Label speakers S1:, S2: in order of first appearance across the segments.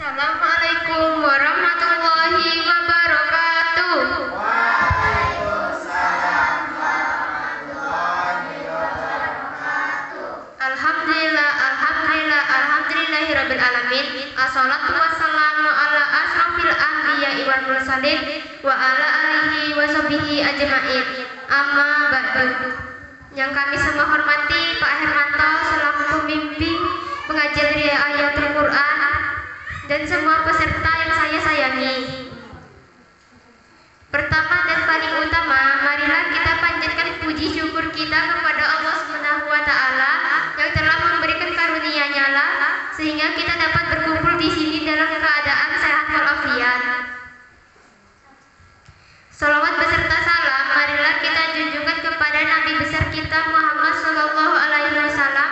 S1: Assalamualaikum warahmatullahi wabarakatuh.
S2: Waalaikumsalam warahmatullahi wabarakatuh.
S1: Alhamdulillahirabbil alamin. Assalatu wassalamu ala asrofil anbiya'i wal mursalin wa ala alihi wa sahbihi ajma'in. Amma ba'du. Yang kami semua hormati Pak Hermanto selaku pembimbing pengajian ayatul Quran dan semua peserta yang saya sayangi. Pertama dan paling utama, marilah kita panjatkan puji syukur kita kepada Allah Subhanahu wa taala yang telah memberikan karunia-Nya lah sehingga kita dapat berkumpul di sini dalam keadaan sehat walafiat. Salawat beserta salam marilah kita junjungkan kepada Nabi besar kita Muhammad sallallahu alaihi wasallam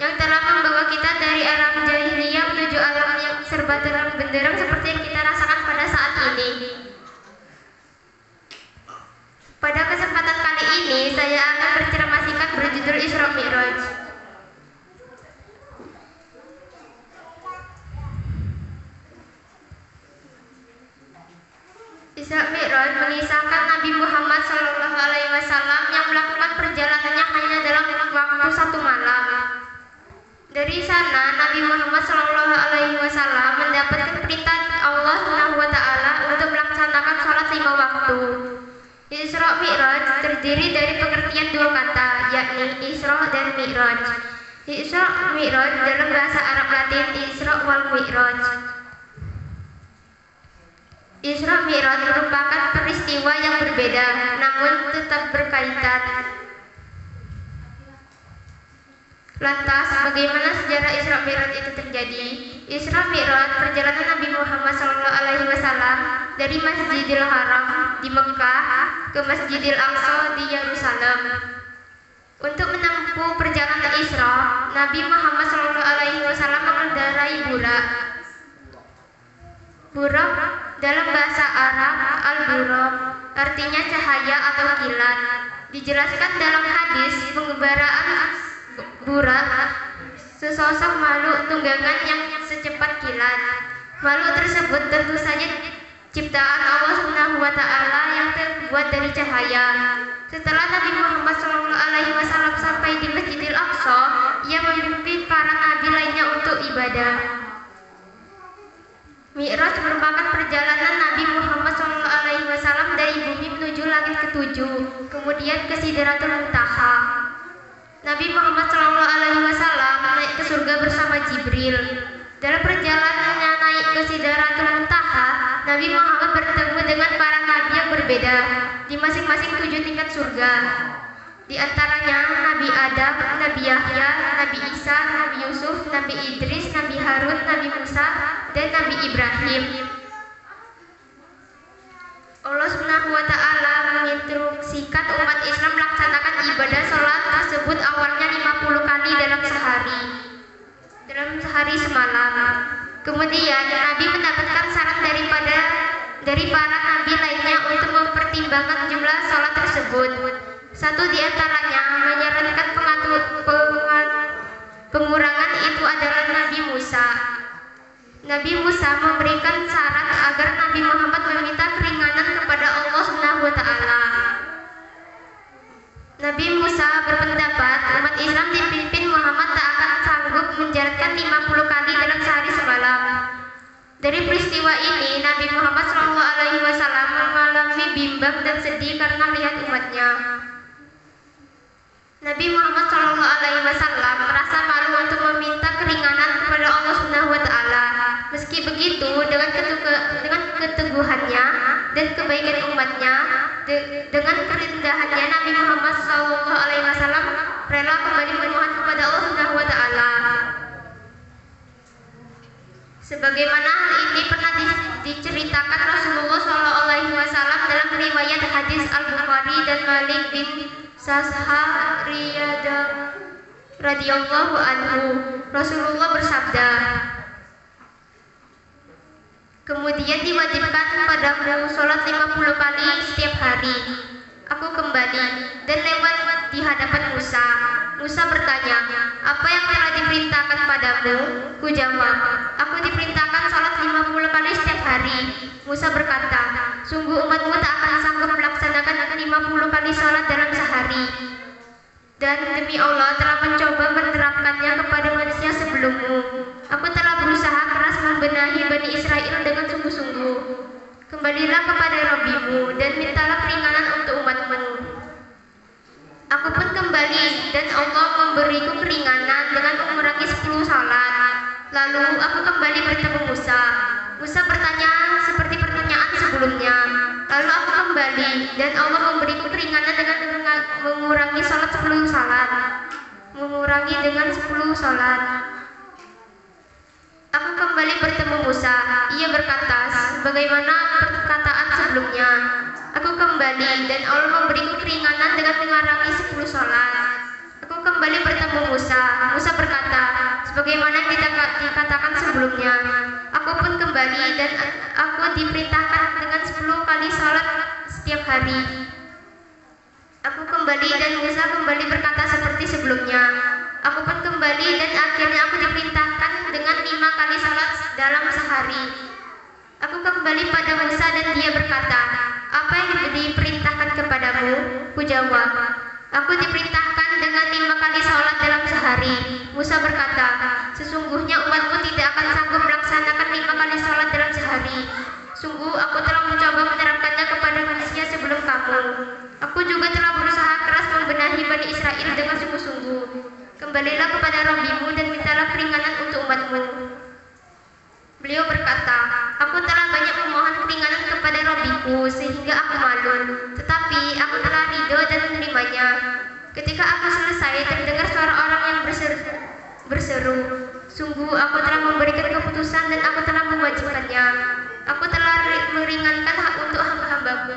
S1: yang telah membawa kita dari alam jahiliyah menuju alam yang serba terang benderang seperti yang kita rasakan pada saat ini. Pada kesempatan kali ini saya akan berceramah singkat berjudul Isra Mi'raj. Isra Mi'raj mengisahkan Nabi Muhammad sallallahu alaihi wasallam yang melakukan perjalanannya hanya dalam waktu satu malam. Dari sana Nabi Muhammad sallallahu alaihi wasallam mendapatkan perintah Allah Subhanahu wa taala untuk melaksanakan sholat 5 waktu. Isra Mi'raj terdiri dari pengertian dua kata, yakni Isra dan Mi'raj. Isra Mi'raj dalam bahasa Arab Latin Isra wal Mi'raj. Isra Mi'raj merupakan peristiwa yang berbeda namun tetap berkaitan. Lantas, bagaimana sejarah Isra Mi'raj itu terjadi? Isra Mi'raj perjalanan Nabi Muhammad SAW dari Masjidil Haram di Mekah ke Masjidil Aqsa di Yerusalem. Untuk menempuh perjalanan Isra, Nabi Muhammad SAW mengendarai burak. Burak dalam bahasa Arab al-buraq artinya cahaya atau kilat. Dijelaskan dalam hadis pengembaraan burak sesosok makhluk tunggangan yang secepat kilat. Makhluk tersebut tentu saja ciptaan Allah Subhanahu wa taala yang terbuat dari cahaya. Setelah Nabi Muhammad SAW sampai di Masjidil Aqsa, ia memimpin para nabi lainnya untuk ibadah. Mi'raj merupakan perjalanan Nabi Muhammad SAW dari bumi menuju langit ketujuh, kemudian ke Sidratul Muntaha. Nabi Muhammad SAW naik ke surga bersama Jibril. Dalam perjalanannya naik ke Sidratul Muntaha, Nabi Muhammad bertemu dengan para nabi yang berbeda di masing-masing 7 tingkat surga. Di antaranya Nabi Adam, Nabi Yahya, Nabi Isa, Nabi Yusuf, Nabi Idris, Nabi Harun, Nabi Musa, dan Nabi Ibrahim. Allah Subhanahu wa taala menginstruksikan umat Islam melaksanakan ibadah sholat tersebut awalnya 50 kali dalam sehari semalam. Kemudian Nabi mendapatkan saran dari para nabi lainnya untuk mempertimbangkan jumlah sholat tersebut. Satu di antaranya menyarankan pengurangan itu adalah Nabi Musa. Nabi Musa memberikan saran agar Nabi Muhammad meminta keringanan kepada Allah Subhanahu wa taala. Nabi Musa berpendapat umat Islam dipimpin Muhammad tak akan sanggup menjalankan 50 kali dalam sehari semalam. Dari peristiwa ini Nabi Muhammad SAW mengalami bimbang dan sedih karena melihat umatnya. Nabi Muhammad SAW merasa malu untuk meminta keringanan kepada Allah Subhanahu wa taala. Meski begitu, dengan keteguhannya dan kebaikan umatnya, dengan kerendahannya Nabi Muhammad SAW rela kembali memohon kepada Allah Subhanahu wa taala. Sebagaimana hal ini pernah diceritakan Rasulullah SAW dalam riwayat hadis Al-Bukhari dan Malik bin Sashar radhiyallahu anhu. Rasulullah bersabda, kemudian diwajibkan padamu sholat 50 kali setiap hari. Aku kembali dan lewat di hadapan Musa. Musa bertanya, apa yang telah diperintahkan padamu? Kujawab, aku diperintahkan salat 50 kali setiap hari. Musa berkata, sungguh umatmu tak akan sanggup melaksanakan 50 kali salat dalam sehari. Dan demi Allah telah mencoba menerapkannya kepada manusia sebelummu. Aku telah berusaha keras membenahi Bani Israel dengan sungguh-sungguh. Kembalilah kepada Rabbimu dan mintalah keringanan untuk umatmu. Aku pun kembali dan Allah memberiku keringanan dengan mengurangi 10 salat. Lalu aku kembali bertemu Musa. Musa bertanya seperti pertanyaan sebelumnya. Lalu aku kembali dan Allah memberiku keringanan dengan mengurangi salat 10 salat. Mengurangi dengan 10 salat. Aku kembali bertemu Musa. Ia berkata, sebagaimana perkataan sebelumnya. Aku kembali dan Allah memberiku keringanan dengan mengurangi 10 salat. Aku kembali bertemu Musa. Musa berkata, sebagaimana yang dikatakan sebelumnya. Aku pun kembali dan aku diperintahkan dengan 10 kali salat setiap hari. Aku kembali dan Musa kembali berkata seperti sebelumnya. Aku pun kembali dan akhirnya aku diperintahkan dengan 5 kali salat dalam sehari. Aku kembali pada Musa dan dia berkata, apa yang diperintahkan kepadamu? Kujawab, aku diperintahkan dengan 5 kali salat dalam sehari. Musa berkata, sesungguhnya umatmu tidak akan sanggup melaksanakan 5 kali salat dalam sehari. Sungguh aku telah mencoba menerapkannya kepada manusia sebelum kamu. Aku juga telah berusaha keras membenahi Bani Israel dengan sungguh-sungguh. Kembalilah kepada Rabbimu dan mintalah keringanan untuk umatmu. Beliau berkata, aku telah banyak memohon keringanan kepada Rabbiku sehingga aku malu, tetapi aku telah ridho dan menerimanya. Ketika aku selesai, terdengar suara orang yang berseru, sungguh aku telah memberikan keputusan dan aku telah mewajibkannya. Aku telah meringankan hak untuk hamba-hambaku.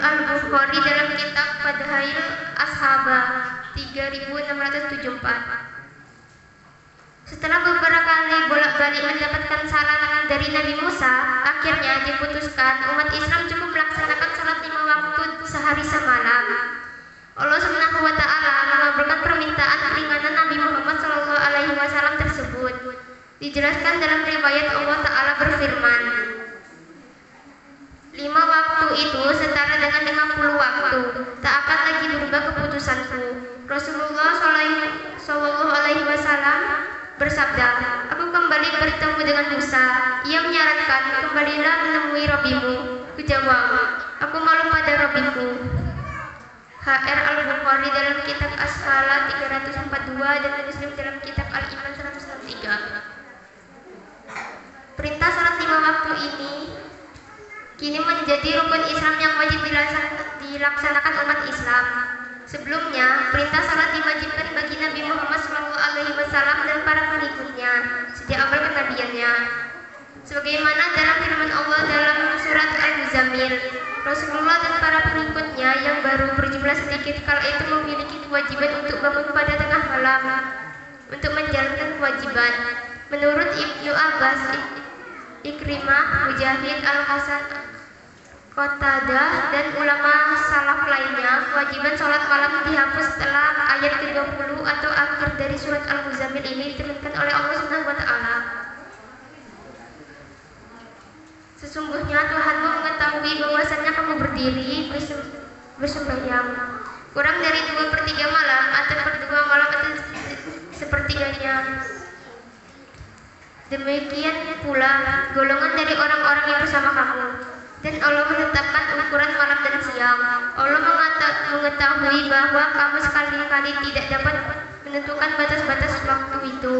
S1: Al-Bukhari dalam kitab Fadail Ashaba 3674. Setelah beberapa kali bolak-balik mendapatkan saran dari Nabi Musa, akhirnya diputuskan umat Islam cukup melaksanakan salat 5 waktu sehari semalam. Allah Subhanahu wa taala mengabulkan permintaan keringanan Nabi Muhammad SAW tersebut. Dijelaskan dalam riwayat Allah Taala berfirman, 5 waktu itu setara dengan 50 waktu, tak akan lagi berubah keputusanku. Rasulullah SAW bersabda, aku kembali bertemu dengan Musa. Ia menyarankan, kembalilah menemui Rabbimu. Kujawab, aku malu pada Rabbiku. HR Al-Bukhari dalam kitab As-Salat 342 dan Muslim dalam kitab Al-Iman 163. Perintah salat 5 waktu ini kini menjadi rukun Islam yang wajib dilaksanakan umat Islam. Sebelumnya, perintah salat diwajibkan bagi Nabi Muhammad SAW dan para pengikutnya sejak awal kenabiannya. Sebagaimana dalam firman Allah dalam surat Al-Muzammil, Rasulullah dan para pengikutnya yang baru berjumlah sedikit kala itu memiliki kewajiban untuk bangun pada tengah malam untuk menjalankan kewajiban. Menurut Ibnu Abbas, Ikrimah, Mujahid, Al-Hasan, Qatadah dan ulama salaf lainnya, kewajiban sholat malam dihapus setelah ayat ke-20 atau akhir dari surat Al-Muzammil ini diturunkan oleh Allah Subhanahu wa taala. Sesungguhnya Tuhanmu mengetahui bahwasannya kamu berdiri bersembahyang kurang dari 2/3 malam atau 1/2 malam atau sepertiganya. Demikian pula golongan dari orang-orang yang bersama kamu. Dan Allah menetapkan ukuran malam dan siang. Allah mengetahui bahwa kamu sekali-kali tidak dapat menentukan batas-batas waktu itu.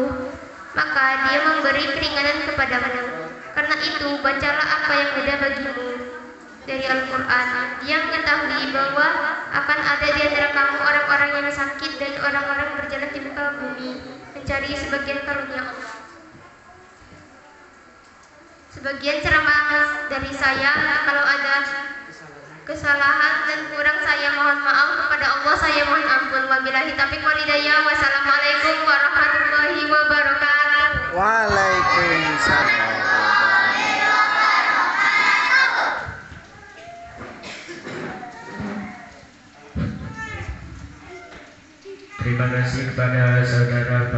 S1: Maka Dia memberi keringanan kepadamu. Karena itu bacalah apa yang ada bagimu dari Al-Quran. Dia mengetahui bahwa akan ada di antara kamu orang-orang yang sakit dan orang-orang berjalan di muka bumi mencari sebagian karunia Allah. Sebagian ceramah dari saya, kalau ada kesalahan kesalahan dan kurang saya mohon maaf, kepada Allah saya mohon ampun. Wabillahi taufiq wal hidayah. Wassalamualaikum warahmatullahi wabarakatuh.
S2: Waalaikumsalam.
S3: Terima kasih kepada saudara